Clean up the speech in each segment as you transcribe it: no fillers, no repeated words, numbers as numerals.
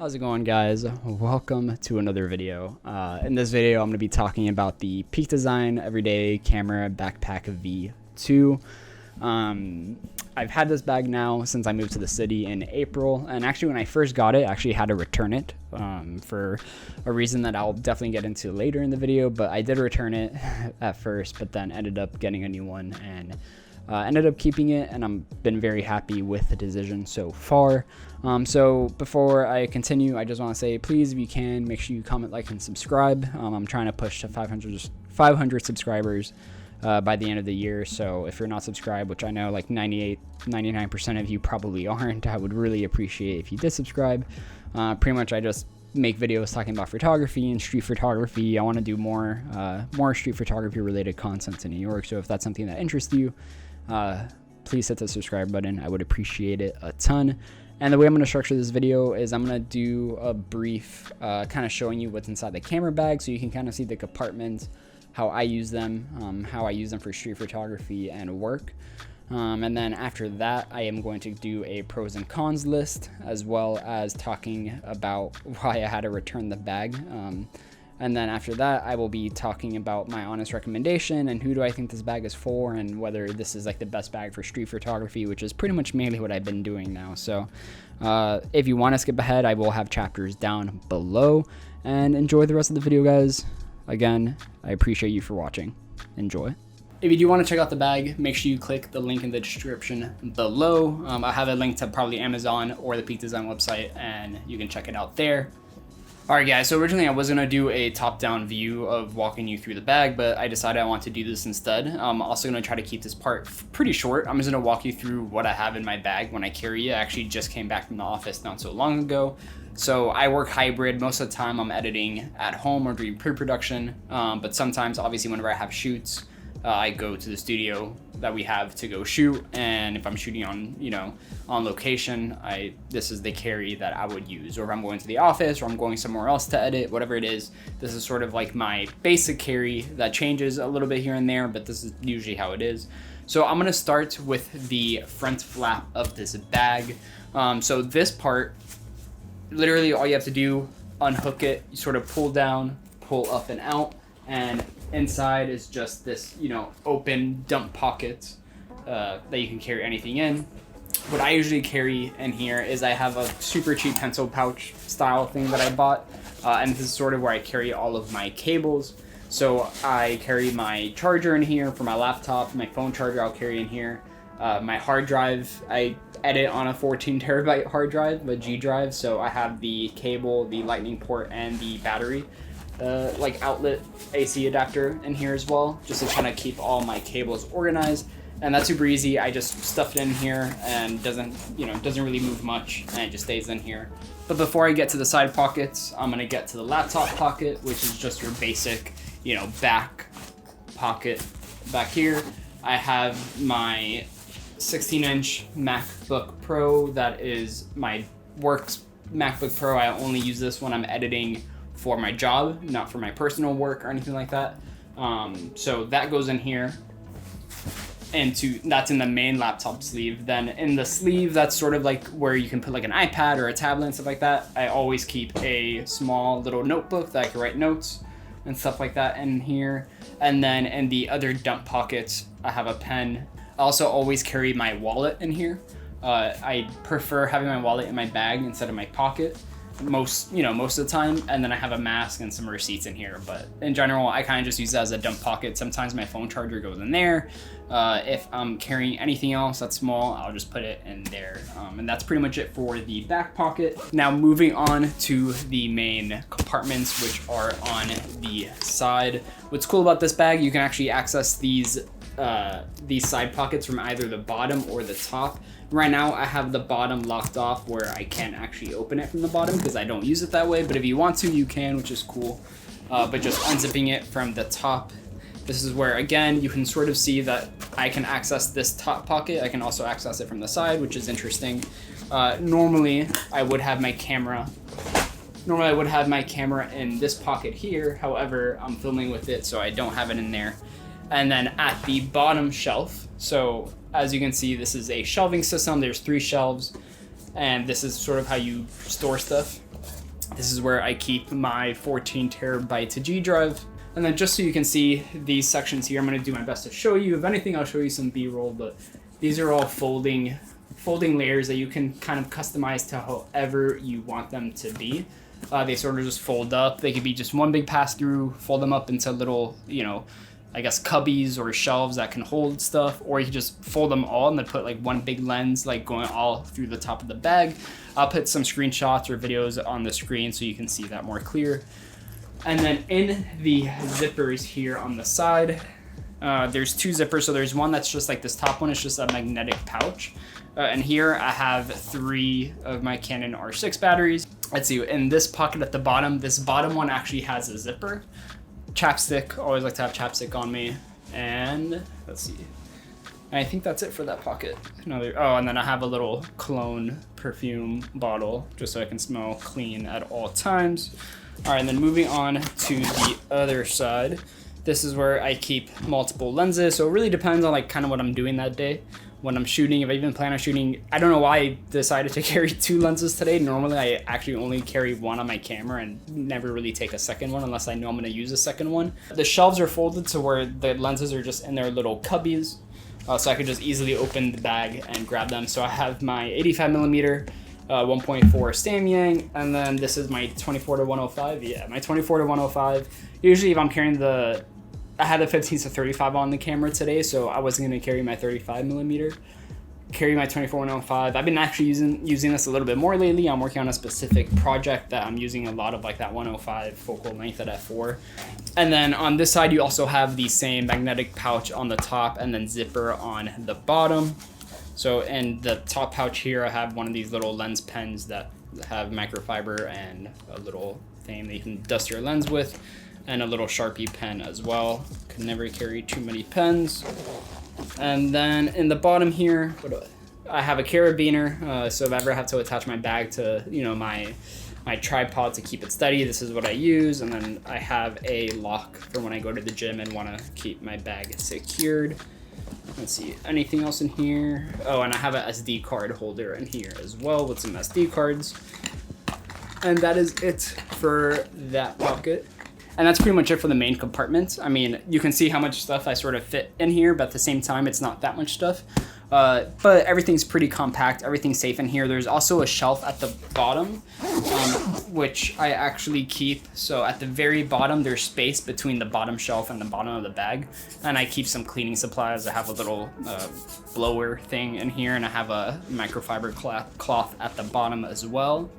How's it going, guys? Welcome to another video. In this video, I'm going to be talking about the Peak Design Everyday Camera Backpack V2. I've had this bag now since I moved to the city in April, and actually when I first got it, I actually had to return it for a reason that I'll definitely get into later in the video, but I did return it at first, but then ended up getting a new one and ended up keeping it, and I've been very happy with the decision so far. So before I continue, I just want to say, please, if you can, make sure you comment, like, and subscribe. I'm trying to push to 500 subscribers by the end of the year. So if you're not subscribed, which I know like 99% of you probably aren't, I would really appreciate if you did subscribe. Pretty much I just make videos talking about photography and street photography. I want to do more street photography related content in New York. So if that's something that interests you, please hit the subscribe button. I would appreciate it a ton. And the way I'm going to structure this video is I'm going to do a brief kind of showing you what's inside the camera bag, so you can kind of see the compartments, how I use them, for street photography and work. And then after that, I am going to do a pros and cons list, as well as talking about why I had to return the bag. And then after that, I will be talking about my honest recommendation and who do I think this bag is for, and whether this is like the best bag for street photography, which is pretty much mainly what I've been doing now. So if you want to skip ahead, I will have chapters down below, and enjoy the rest of the video, guys. Again, I appreciate you for watching. Enjoy. If you do want to check out the bag, make sure you click the link in the description below. I have a link to probably Amazon or the Peak Design website, and you can check it out there. Alright guys, so originally I was going to do a top-down view of walking you through the bag, but I decided I want to do this instead. I'm also going to try to keep this part pretty short. I'm just going to walk you through what I have in my bag when I carry it. I actually just came back from the office not so long ago. So I work hybrid. Most of the time I'm editing at home or doing pre-production, but sometimes, obviously, whenever I have shoots, I go to the studio that we have to go shoot, and if I'm shooting on, on location, this is the carry that I would use. Or if I'm going to the office or I'm going somewhere else to edit, whatever it is, this is sort of like my basic carry that changes a little bit here and there, but this is usually how it is. So I'm gonna start with the front flap of this bag. So this part, literally all you have to do, unhook it, you sort of pull down, pull up and out, and inside is just this, open dump pocket that you can carry anything in. What I usually carry in here is I have a super cheap pencil pouch style thing that I bought, and this is sort of where I carry all of my cables. So I carry my charger in here for my laptop, my phone charger I'll carry in here, my hard drive. I edit on a 14 terabyte hard drive, a G drive, so I have the cable, the lightning port, and the battery outlet AC adapter in here as well, just to kind of keep all my cables organized. And that's super easy. I just stuff it in here, and doesn't really move much, and it just stays in here. But before I get to the side pockets, I'm gonna get to the laptop pocket, which is just your basic, back pocket. Back here, I have my 16-inch MacBook Pro. That is my work's MacBook Pro. I only use this when I'm editing for my job, not for my personal work or anything like that. So that goes in here, and that's in the main laptop sleeve. Then in the sleeve, that's sort of like where you can put like an iPad or a tablet and stuff like that. I always keep a small little notebook that I can write notes and stuff like that in here. And then in the other dump pockets, I have a pen. I also always carry my wallet in here. I prefer having my wallet in my bag instead of my pocket most of the time. And then I have a mask and some receipts in here, but in general I kind of just use that as a dump pocket. Sometimes my phone charger goes in there. If I'm carrying anything else that's small, I'll just put it in there. And that's pretty much it for the back pocket. Now moving on to the main compartments, which are on the side. What's cool about this bag, you can actually access these side pockets from either the bottom or the top. Right now I have the bottom locked off where I can't actually open it from the bottom because I don't use it that way, but if you want to, you can, which is cool. But just unzipping it from the top, this is where, again, you can sort of see that I can access this top pocket. I can also access it from the side, which is interesting. Normally I would have my camera in this pocket here. However, I'm filming with it, so I don't have it in there. And then at the bottom shelf, so as you can see, this is a shelving system. There's 3 shelves, and this is sort of how you store stuff. This is where I keep my 14 terabyte G drive. And then just so you can see these sections here, I'm gonna do my best to show you. If anything, I'll show you some B-roll, but these are all folding layers that you can kind of customize to however you want them to be. They sort of just fold up. They could be just one big pass through, fold them up into little, I guess cubbies or shelves that can hold stuff, or you can just fold them all and then put like one big lens like going all through the top of the bag. I'll put some screenshots or videos on the screen so you can see that more clear. And then in the zippers here on the side, there's two zippers. So there's one that's just like this top one is just a magnetic pouch. And here I have 3 of my Canon R6 batteries. Let's see, in this pocket at the bottom, this bottom one actually has a zipper. Chapstick, always like to have chapstick on me. And let's see, and I think that's it for that pocket. And then I have a little cologne perfume bottle just so I can smell clean at all times. All right, and then moving on to the other side, this is where I keep multiple lenses. So it really depends on like kind of what I'm doing that day. When I'm shooting, if I even plan on shooting, I don't know why I decided to carry 2 lenses today. Normally I actually only carry one on my camera and never really take a second one unless I know I'm gonna use a second one. The shelves are folded to where the lenses are just in their little cubbies. So I could just easily open the bag and grab them. So I have my 85mm 1.4 Samyang, and then this is my 24-105. Yeah, my 24-105. Usually if I'm carrying I had the 15-35 on the camera today, so I wasn't gonna carry my 35mm. Carry my 24-105. I've been actually using this a little bit more lately. I'm working on a specific project that I'm using a lot of like that 105 focal length at f4. And then on this side, you also have the same magnetic pouch on the top and then zipper on the bottom. So in the top pouch here, I have one of these little lens pens that have microfiber and a little thing that you can dust your lens with, and a little Sharpie pen as well. Could never carry too many pens. And then in the bottom here, I have a carabiner. So if I ever have to attach my bag to, my tripod to keep it steady, this is what I use. And then I have a lock for when I go to the gym and want to keep my bag secured. Let's see, anything else in here? Oh, and I have an SD card holder in here as well with some SD cards. And that is it for that pocket. And that's pretty much it for the main compartment. I mean, you can see how much stuff I sort of fit in here, but at the same time, it's not that much stuff. But everything's pretty compact, everything's safe in here. There's also a shelf at the bottom, which I actually keep. So at the very bottom, there's space between the bottom shelf and the bottom of the bag. And I keep some cleaning supplies. I have a little blower thing in here, and I have a microfiber cloth at the bottom as well.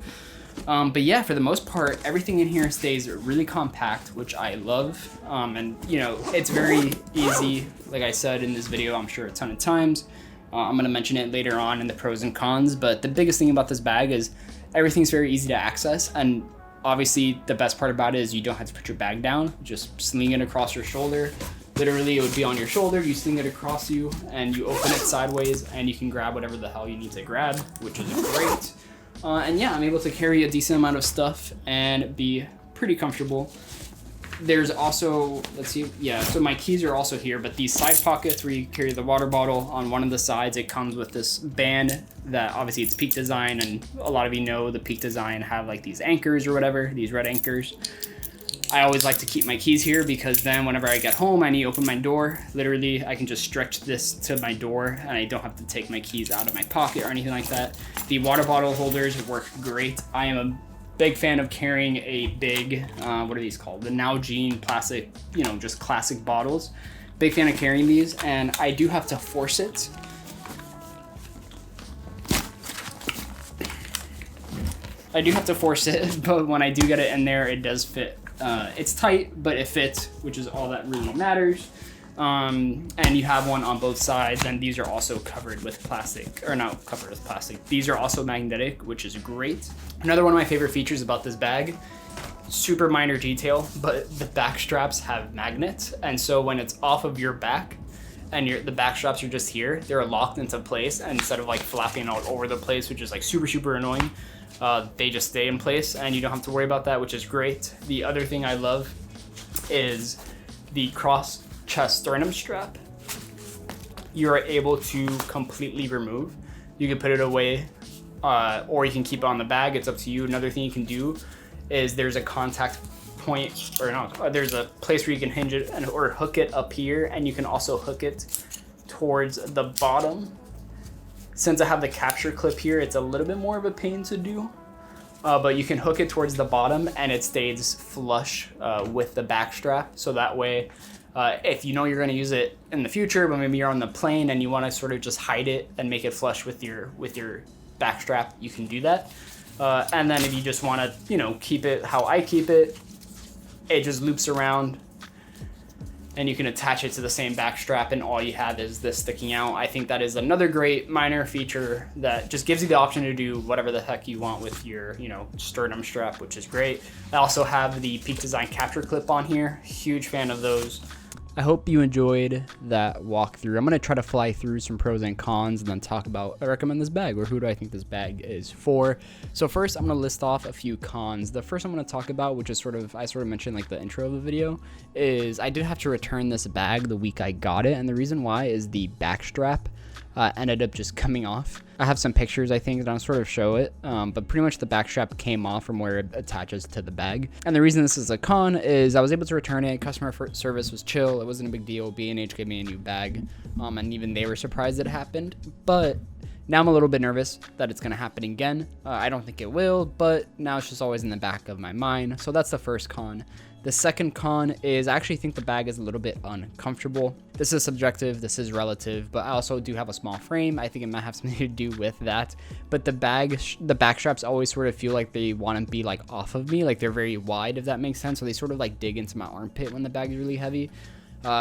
But yeah, for the most part, everything in here stays really compact, which I love. And it's very easy. Like I said in this video, I'm sure a ton of times. I'm gonna mention it later on in the pros and cons, but the biggest thing about this bag is everything's very easy to access. And obviously the best part about it is you don't have to put your bag down, just sling it across your shoulder. Literally, it would be on your shoulder, you sling it across you, and you open it sideways, and you can grab whatever the hell you need to grab, which is great. And yeah, I'm able to carry a decent amount of stuff and be pretty comfortable. There's also, let's see, yeah, so my keys are also here, but these side pockets where you carry the water bottle, on one of the sides, it comes with this band that obviously it's Peak Design, and a lot of you know the Peak Design have like these anchors or whatever, these red anchors. I always like to keep my keys here because then whenever I get home, I need to open my door. Literally, I can just stretch this to my door and I don't have to take my keys out of my pocket or anything like that. The water bottle holders work great. I am a big fan of carrying a big, what are these called? The Nalgene plastic, just classic bottles. Big fan of carrying these, and I do have to force it. I do have to force it, but when I do get it in there, it does fit. It's tight, but it fits, which is all that really matters. And you have one on both sides, and these are also covered with plastic, or not covered with plastic. These are also magnetic, which is great. Another one of my favorite features about this bag, super minor detail, but the back straps have magnets. And so when it's off of your back and the back straps are just here, they're locked into place, and instead of like flapping all over the place, which is like super, super annoying, they just stay in place and you don't have to worry about that, which is great. The other thing I love is the cross chest sternum strap. You are able to completely remove. You can put it away, or you can keep it on the bag. It's up to you. Another thing you can do is there's a contact point, or no, there's a place where you can hinge it or hook it up here, and you can also hook it towards the bottom. Since I have the capture clip here, it's a little bit more of a pain to do, but you can hook it towards the bottom and it stays flush with the back strap. So that way, if you know you're going to use it in the future, but maybe you're on the plane and you want to sort of just hide it and make it flush with your back strap, you can do that. And then if you just want to, you know, keep it how I keep it, it just loops around and you can attach it to the same back strap, and all you have is this sticking out. I think that is another great minor feature that just gives you the option to do whatever the heck you want with your, you know, sternum strap, which is great. I also have the Peak Design capture clip on here. Huge fan of those. I hope you enjoyed that walkthrough. I'm going to try to fly through some pros and cons and then talk about, I recommend this bag, or who do I think this bag is for. So first, I'm going to list off a few cons. The first I'm going to talk about, which is I sort of mentioned like the intro of the video, is I did have to return this bag the week I got it. And the reason why is the back strap ended up just coming off. I have some pictures, I think, that I'll sort of show it, but pretty much the back strap came off from where it attaches to the bag. And the reason this is a con is I was able to return it. Customer service was chill. It wasn't a big deal. B&H gave me a new bag, and even they were surprised it happened. But now I'm a little bit nervous that it's going to happen again. I don't think it will, but now it's just always in the back of my mind. So that's the first con. The second con is I actually think the bag is a little bit uncomfortable. This is subjective, this is relative, but I also do have a small frame. I think it might have something to do with that. But the back straps always sort of feel like they want to be like off of me, like they're very wide, if that makes sense. So they sort of like dig into my armpit when the bag is really heavy.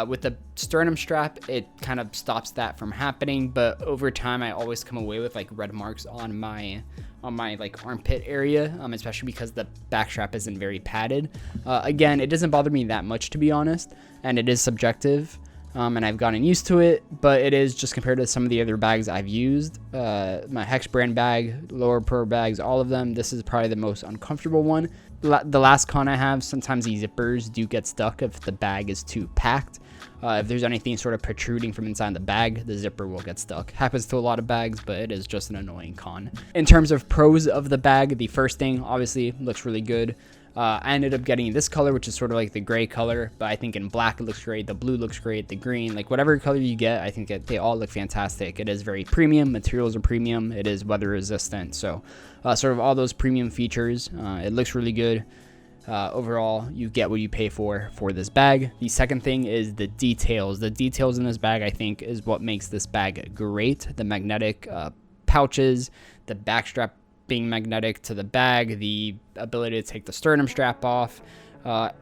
With the sternum strap, it kind of stops that from happening, but over time I always come away with like red marks on my like armpit area, especially because the back strap isn't very padded. Again, it doesn't bother me that much, to be honest, and it is subjective, and I've gotten used to it, but it is just compared to some of the other bags I've used, my Hex brand bag, Lower Pro bags, all of them, this is probably the most uncomfortable one. The last con I have, sometimes these zippers do get stuck if the bag is too packed. If there's anything sort of protruding from inside the bag, the zipper will get stuck. Happens to a lot of bags, but it is just an annoying con. In terms of pros of the bag, the first thing obviously looks really good. I ended up getting this color, which is sort of like the gray color, but I think in black it looks great, the blue looks great, the green, like whatever color you get, I think they all look fantastic. It is very premium, materials are premium, it is weather resistant, so sort of all those premium features. It looks really good. Overall, you get what you pay for this bag. The second thing is the details. The details in this bag, I think, is what makes this bag great. The magnetic pouches, the back strap being magnetic to the bag, the ability to take the sternum strap off.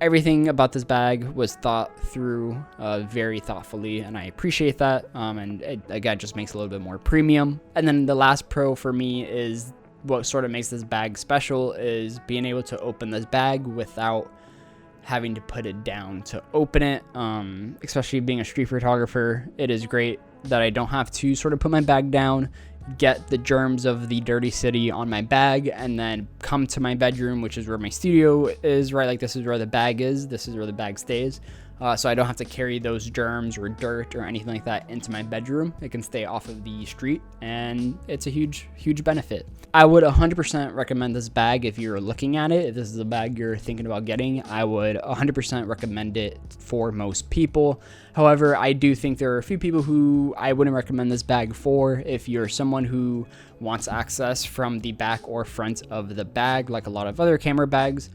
Everything about this bag was thought through very thoughtfully, and I appreciate that. And it, again, just makes it a little bit more premium. And then the last pro for me is what sort of makes this bag special is being able to open this bag without having to put it down to open it. Especially being a street photographer, it is great that I don't have to sort of put my bag down, get the germs of the dirty city on my bag, and then come to my bedroom, which is where my studio is, right? Like this is where the bag is, this is where the bag stays. So I don't have to carry those germs or dirt or anything like that into my bedroom. It can stay off of the street, and it's a huge, huge benefit. I would 100% recommend this bag if you're looking at it. If this is a bag you're thinking about getting, I would 100% recommend it for most people. However, I do think there are a few people who I wouldn't recommend this bag for. If you're someone who wants access from the back or front of the bag, like a lot of other camera bags,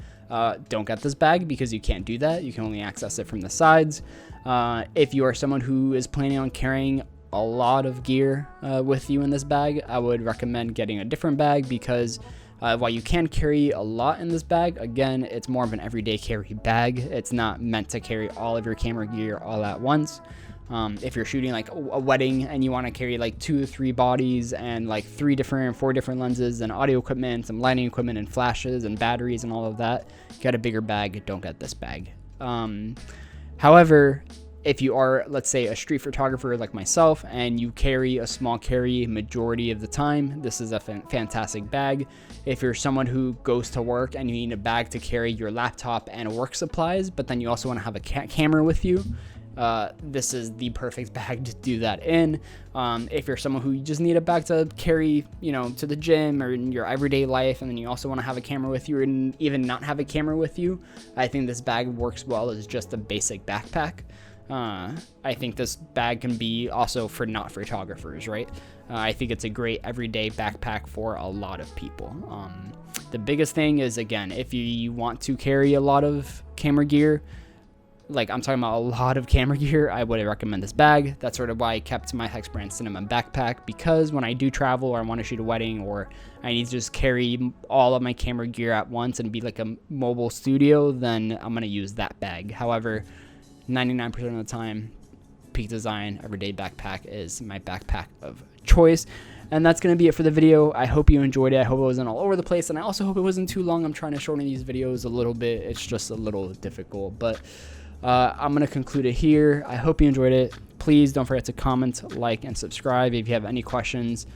don't get this bag because you can't do that. You can only access it from the sides. If you are someone who is planning on carrying a lot of gear with you in this bag, I would recommend getting a different bag because while you can carry a lot in this bag, again, it's more of an everyday carry bag. It's not meant to carry all of your camera gear all at once. If you're shooting like a wedding and you want to carry like 2 or 3 bodies and like 4 different lenses and audio equipment, some lighting equipment and flashes and batteries and all of that, get a bigger bag. Don't get this bag. However, if you are, let's say, a street photographer like myself and you carry a small carry majority of the time, this is a fantastic bag. If you're someone who goes to work and you need a bag to carry your laptop and work supplies, but then you also want to have a camera with you, this is the perfect bag to do that in. If you're someone who you just need a bag to carry, to the gym or in your everyday life, and then you also want to have a camera with you, or even not have a camera with you, I think this bag works well as just a basic backpack. I think this bag can be also for not photographers, right? I think it's a great everyday backpack for a lot of people. The biggest thing is, again, if you want to carry a lot of camera gear, like I'm talking about a lot of camera gear, I would recommend this bag. That's sort of why I kept my Hex Brand Cinema backpack, because when I do travel or I want to shoot a wedding, or I need to just carry all of my camera gear at once and be like a mobile studio, then I'm going to use that bag. However, 99% of the time, Peak Design Everyday Backpack is my backpack of choice. And that's going to be it for the video. I hope you enjoyed it. I hope it wasn't all over the place, and I also hope it wasn't too long. I'm trying to shorten these videos a little bit. It's just a little difficult, but I'm going to conclude it here. I hope you enjoyed it. Please don't forget to comment, like, and subscribe. If you have any questions,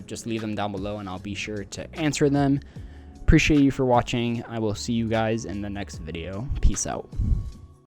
just leave them down below and I'll be sure to answer them. Appreciate you for watching. I will see you guys in the next video. Peace out.